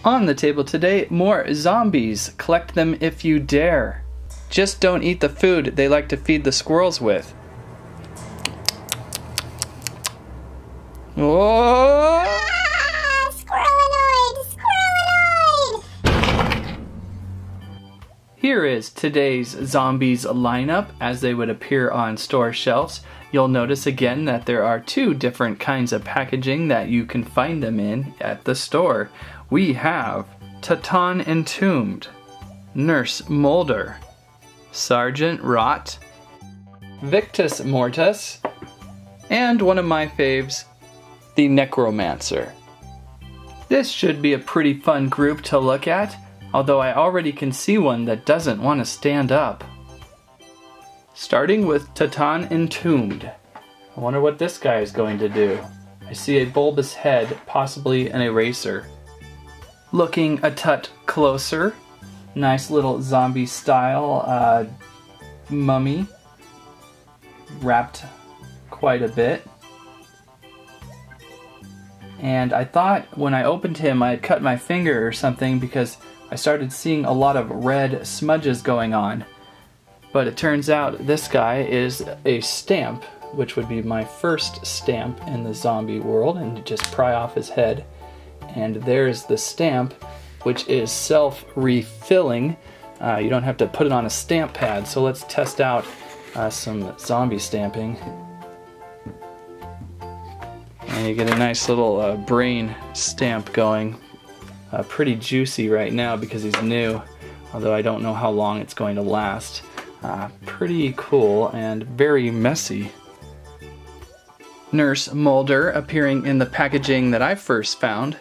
On the table today, more zombies. Collect them if you dare. Just don't eat the food they like to feed the squirrels with. Oh! Here is today's Zombiezz lineup as they would appear on store shelves. You'll notice again that there are two different kinds of packaging that you can find them in at the store. We have Tatan Entombed, Nurse Mulder, Sergeant Rot, Victus Mortis, and one of my faves, the Necromancer. This should be a pretty fun group to look at, although I already can see one that doesn't want to stand up. Starting with Tatan Entombed. I wonder what this guy is going to do. I see a bulbous head, possibly an eraser. Looking a tut closer, nice little zombie style mummy, wrapped quite a bit. And I thought when I opened him I had cut my finger or something because I started seeing a lot of red smudges going on. But it turns out this guy is a stamp, which would be my first stamp in the zombie world, and you just pry off his head. And there's the stamp, which is self-refilling. You don't have to put it on a stamp pad, so let's test out some zombie stamping. And you get a nice little brain stamp going. Pretty juicy right now because he's new, although I don't know how long it's going to last. Pretty cool and very messy. Nurse Mulder appearing in the packaging that I first found.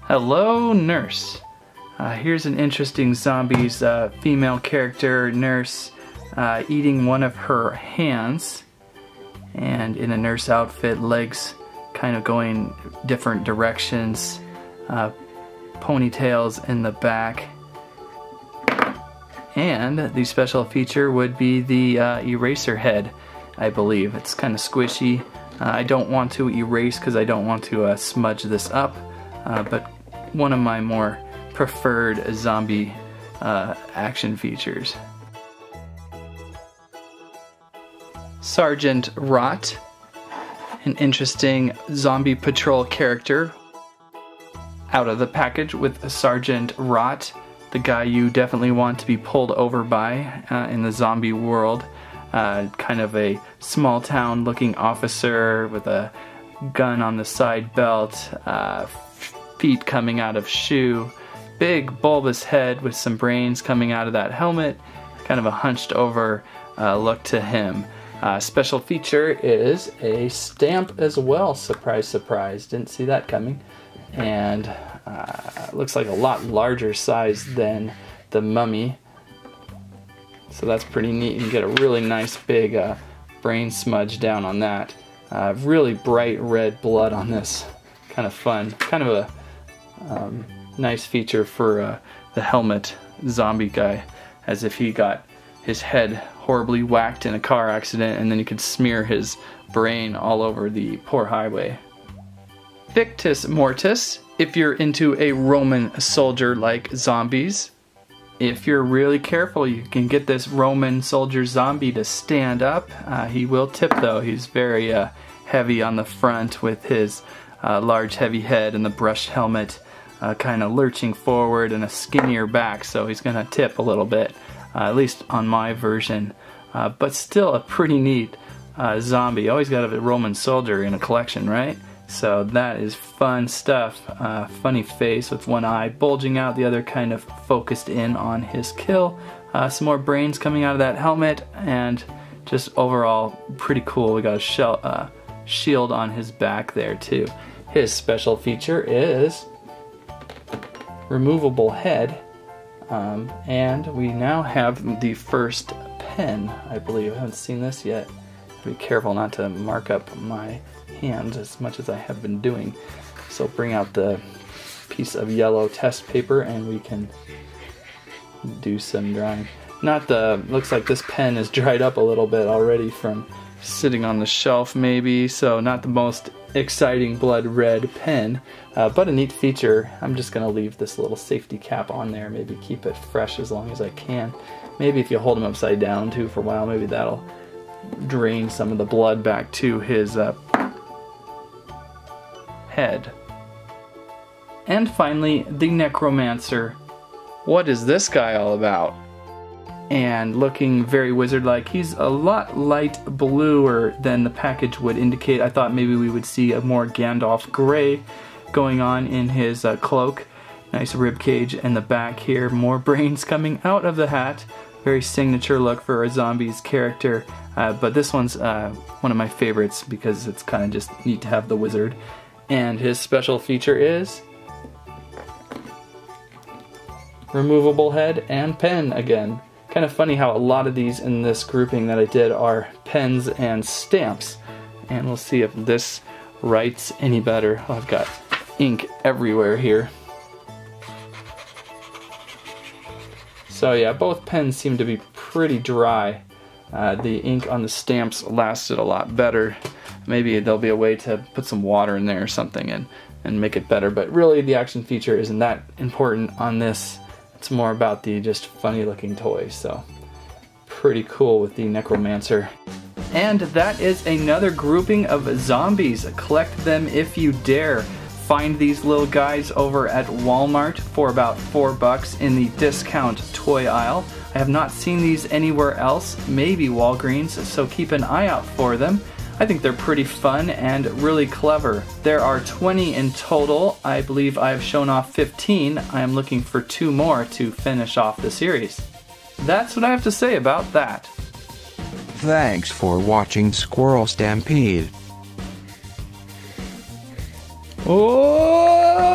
Hello, Nurse. Here's an interesting Zombiezz female character, Nurse, eating one of her hands, and in a nurse outfit, legs kind of going different directions, ponytails in the back. And the special feature would be the eraser head, I believe. It's kind of squishy. I don't want to erase because I don't want to smudge this up, but one of my more preferred zombie action features. Sergeant Rot, an interesting zombie patrol character. Out of the package with Sergeant Rot, the guy you definitely want to be pulled over by in the zombie world. Kind of a small town looking officer with a gun on the side belt, feet coming out of shoe, big bulbous head with some brains coming out of that helmet, kind of a hunched over look to him. Special feature is a stamp as well. Surprise, surprise, didn't see that coming. And looks like a lot larger size than the mummy. So that's pretty neat. You can get a really nice big brain smudge down on that. Really bright red blood on this. Kind of fun. Kind of a nice feature for the helmet zombie guy, as if he got his head horribly whacked in a car accident and then you could smear his brain all over the poor highway. Victus Mortis, if you're into a Roman soldier like Zombiezz. If you're really careful, you can get this Roman soldier zombie to stand up. He will tip though. He's very heavy on the front with his large heavy head and the brushed helmet kind of lurching forward and a skinnier back, so he's going to tip a little bit, at least on my version. But still a pretty neat zombie. Always got a Roman soldier in a collection, right? So that is fun stuff. Funny face with one eye bulging out, the other kind of focused in on his kill. Some more brains coming out of that helmet, and just overall pretty cool. We got a shield on his back there too. His special feature is removable head, and we now have the first pen, I believe. I haven't seen this yet. Be careful not to mark up my hands as much as I have been doing. So bring out the piece of yellow test paper and we can do some drawing. Looks like this pen is dried up a little bit already from sitting on the shelf maybe, so not the most exciting blood red pen, but a neat feature. I'm just going to leave this little safety cap on there, maybe keep it fresh as long as I can. Maybe if you hold him upside down too for a while, maybe that'll drain some of the blood back to his head. And finally, the Necromancer. What is this guy all about? And looking very wizard-like. He's a lot light bluer than the package would indicate. I thought maybe we would see a more Gandalf gray going on in his cloak. Nice rib cage and the back here. More brains coming out of the hat. Very signature look for a Zombiezz character. But this one's one of my favorites because it's kind of just neat to have the wizard. And his special feature is removable head and pen again. Kind of funny how a lot of these in this grouping that I did are pens and stamps. And we'll see if this writes any better. Oh, I've got ink everywhere here. So yeah, both pens seem to be pretty dry. The ink on the stamps lasted a lot better. Maybe there'll be a way to put some water in there or something and make it better. But really the action feature isn't that important on this. It's more about the just funny looking toys, so pretty cool with the Necromancer. And that is another grouping of Zombiezz. Collect them if you dare. Find these little guys over at Walmart for about $4 in the discount toy aisle. I have not seen these anywhere else, maybe Walgreens, so keep an eye out for them. I think they're pretty fun and really clever. There are 20 in total. I believe I've shown off 15. I am looking for 2 more to finish off the series. That's what I have to say about that. Thanks for watching Squirrel Stampede. Oh!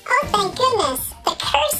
Oh, thank goodness. The curse